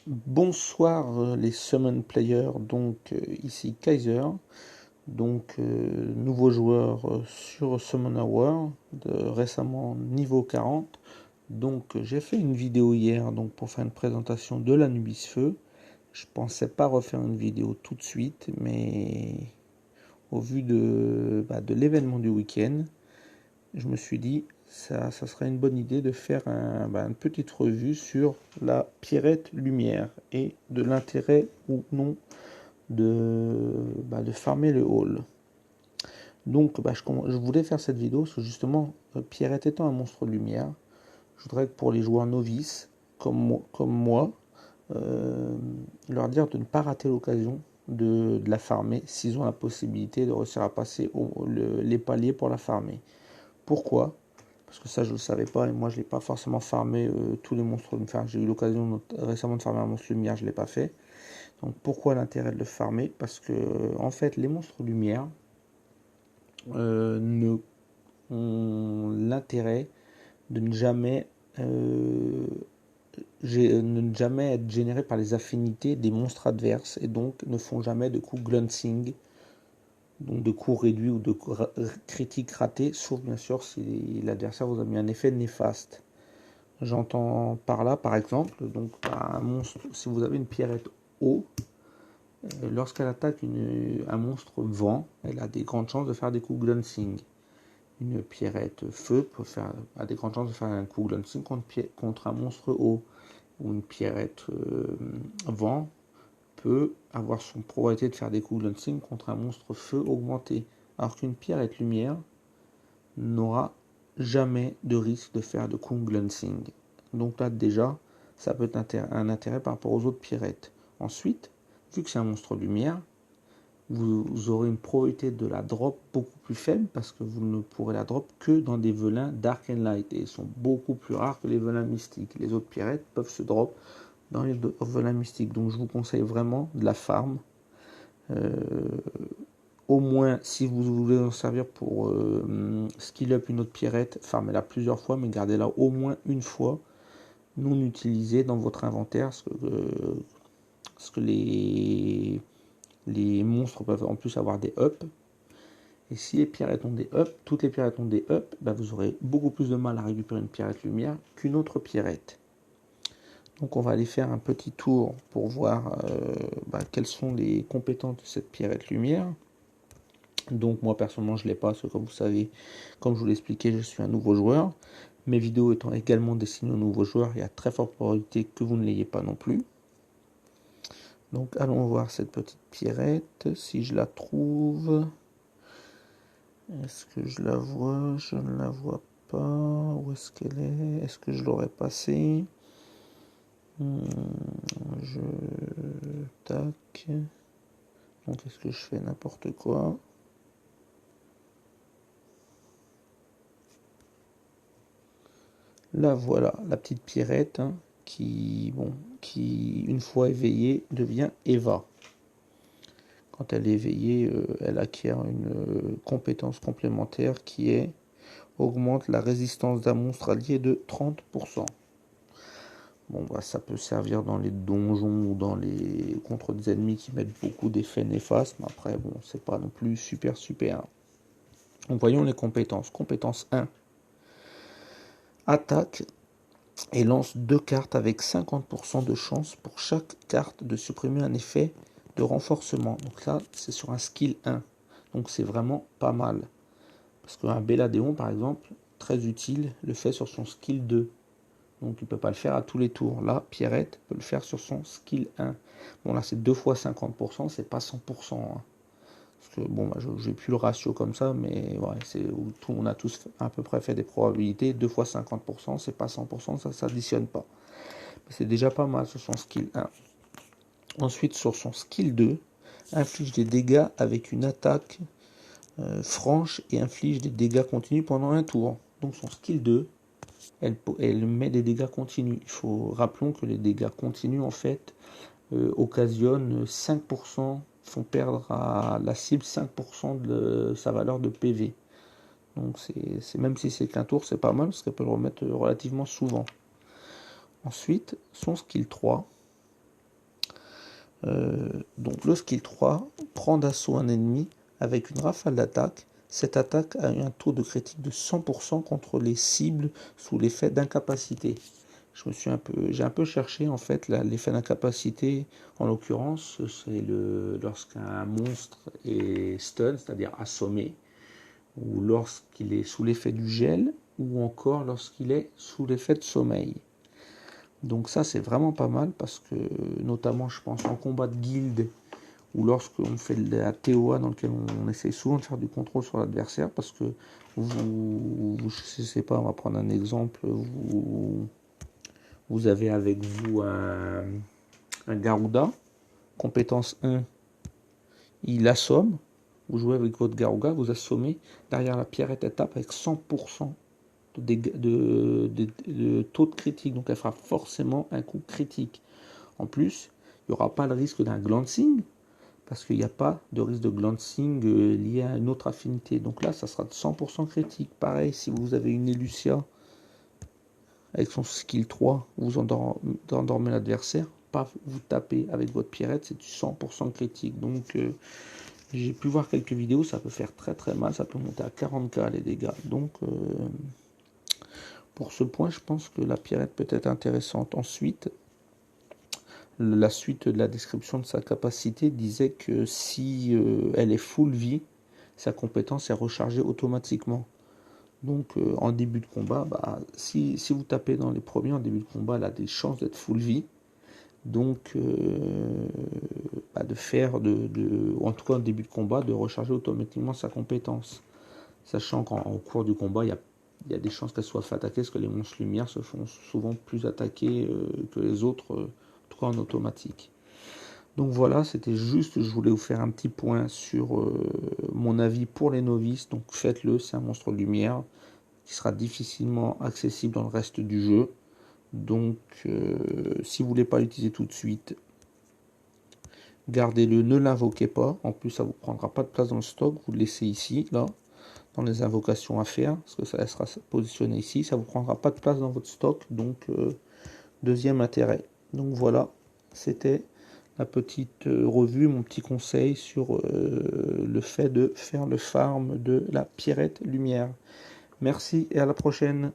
Bonsoir les Summon Players, ici Kaiser, nouveau joueur sur Summon Hour, récemment niveau 40. J'ai fait une vidéo hier pour faire une présentation de l'Anubis Feu. Je pensais pas refaire une vidéo tout de suite, mais au vu de l'événement du week-end, je me suis dit ça serait une bonne idée de faire une petite revue sur la Pierrette Lumière et de l'intérêt ou non de farmer le hall. Je voulais faire cette vidéo parce que justement, Pierrette étant un monstre de lumière, je voudrais que pour les joueurs novices comme moi, leur dire de ne pas rater l'occasion de la farmer s'ils ont la possibilité de réussir à passer les paliers pour la farmer. Pourquoi? Parce que ça je ne le savais pas et moi je ne l'ai pas forcément farmé tous les monstres de lumière. J'ai eu l'occasion récemment de farmer un monstre lumière, je ne l'ai pas fait. Donc pourquoi l'intérêt de le farmer? Parce que en fait les monstres lumière ne ont l'intérêt de ne jamais être générés par les affinités des monstres adverses et donc ne font jamais de coups glancing, donc de coups réduits ou de critiques ratés, sauf bien sûr si l'adversaire vous a mis un effet néfaste. J'entends par là, par exemple, un monstre, si vous avez une pierrette eau, lorsqu'elle attaque un monstre vent, elle a des grandes chances de faire des coups glancing. Une pierrette feu a des grandes chances de faire un coup glancing contre un monstre eau. Ou une pierrette vent peut avoir son probabilité de faire des coups glancing contre un monstre feu augmenté. Alors qu'une pierrette lumière n'aura jamais de risque de faire de coups glancing. Donc là déjà, ça peut être un intérêt par rapport aux autres pierrettes. Ensuite, vu que c'est un monstre lumière, vous aurez une probabilité de la drop beaucoup plus faible parce que vous ne pourrez la drop que dans des velins Dark and Light et ils sont beaucoup plus rares que les velins mystiques. Les autres pierrettes peuvent se drop dans les velins mystiques. Donc je vous conseille vraiment de la farm. Au moins, si vous voulez en servir pour skill up une autre pierrette, farmez-la plusieurs fois, mais gardez-la au moins une fois non utilisée dans votre inventaire, parce que les monstres peuvent en plus avoir des ups. Et si les pierrettes ont des ups, toutes les pierrettes ont des ups, vous aurez beaucoup plus de mal à récupérer une pierrette lumière qu'une autre pierrette. Donc on va aller faire un petit tour pour voir quelles sont les compétences de cette pierrette lumière. Donc moi personnellement je ne l'ai pas, parce que comme vous savez, comme je vous l'ai expliqué, je suis un nouveau joueur. Mes vidéos étant également destinées aux nouveaux joueurs, il y a très forte probabilité que vous ne l'ayez pas non plus. Donc allons voir cette petite pierrette, si je la trouve. Est-ce que je la vois? Je ne la vois pas. Où est-ce qu'elle est? Est-ce que je l'aurais passée? Je... Tac. Donc est-ce que je fais n'importe quoi? Là voilà, la petite pierrette qui, une fois éveillée, devient Eva. Quand elle est éveillée, elle acquiert une compétence complémentaire qui est augmente la résistance d'un monstre allié de 30%. Ça peut servir dans les donjons ou contre des ennemis qui mettent beaucoup d'effets néfastes, mais après, c'est pas non plus super. Donc voyons les compétences. Compétence 1. Attaque et lance 2 cartes avec 50% de chance pour chaque carte de supprimer un effet de renforcement. Donc là, c'est sur un skill 1. Donc c'est vraiment pas mal. Parce qu'un Belladeon, par exemple, très utile, le fait sur son skill 2. Donc il ne peut pas le faire à tous les tours. Là, Pierrette peut le faire sur son skill 1. Bon là c'est 2 fois 50%, c'est pas 100%. Parce que j'ai plus le ratio comme ça, mais on a tous à peu près fait des probabilités. 2 fois 50%, c'est pas 100%, ça s'additionne pas. Mais c'est déjà pas mal sur son skill 1. Ensuite sur son skill 2, inflige des dégâts avec une attaque franche et inflige des dégâts continus pendant un tour. Donc son skill 2, elle met des dégâts continus. Rappelons que les dégâts continus en fait occasionnent 5%, font perdre à la cible 5% de sa valeur de PV. Donc même si c'est qu'un tour, c'est pas mal parce qu'elle peut le remettre relativement souvent. Ensuite, son skill 3, Donc le skill 3, prend d'assaut un ennemi avec une rafale d'attaque. Cette attaque a un taux de critique de 100% contre les cibles sous l'effet d'incapacité. J'ai un peu cherché en fait l'effet d'incapacité. En l'occurrence, c'est lorsqu'un monstre est stun, c'est-à-dire assommé, ou lorsqu'il est sous l'effet du gel, ou encore lorsqu'il est sous l'effet de sommeil. Donc ça c'est vraiment pas mal parce que notamment je pense en combat de guilde ou lorsqu'on fait de la TOA dans lequel on essaie souvent de faire du contrôle sur l'adversaire parce que je sais pas, on va prendre un exemple, vous avez avec vous un Garuda, compétence 1, il assomme, vous jouez avec votre Garuda, vous assommez, derrière la pierrette elle tape avec 100% de taux de critique, donc elle fera forcément un coup critique. En plus, il n'y aura pas le risque d'un glancing, parce qu'il n'y a pas de risque de glancing lié à une autre affinité. Donc là, ça sera de 100% critique. Pareil, si vous avez une Elucia avec son skill 3, vous endormez l'adversaire, paf, vous tapez avec votre pierrette, c'est du 100% critique. Donc j'ai pu voir quelques vidéos, ça peut faire très très mal, ça peut monter à 40k les dégâts. Donc pour ce point, je pense que la pierrette peut être intéressante. Ensuite, la suite de la description de sa capacité disait que si elle est full vie, sa compétence est rechargée automatiquement. Donc en début de combat, si vous tapez dans les premiers en début de combat, elle a des chances d'être full vie. Donc en tout cas en début de combat, de recharger automatiquement sa compétence. Sachant qu'en cours du combat, il y a des chances qu'elle soit fait attaquer, parce que les monstres lumière se font souvent plus attaquer que les autres, en tout cas en automatique. Donc voilà, c'était juste, je voulais vous faire un petit point sur mon avis pour les novices. Donc faites-le, c'est un monstre lumière qui sera difficilement accessible dans le reste du jeu. Donc si vous ne voulez pas l'utiliser tout de suite, gardez-le, ne l'invoquez pas. En plus, ça ne vous prendra pas de place dans le stock, vous le laissez ici, là, dans les invocations à faire, parce que ça sera positionné ici, ça ne vous prendra pas de place dans votre stock, donc deuxième intérêt. Donc voilà, c'était la petite revue, mon petit conseil sur le fait de faire le farm de la Pierrette Lumière. Merci et à la prochaine.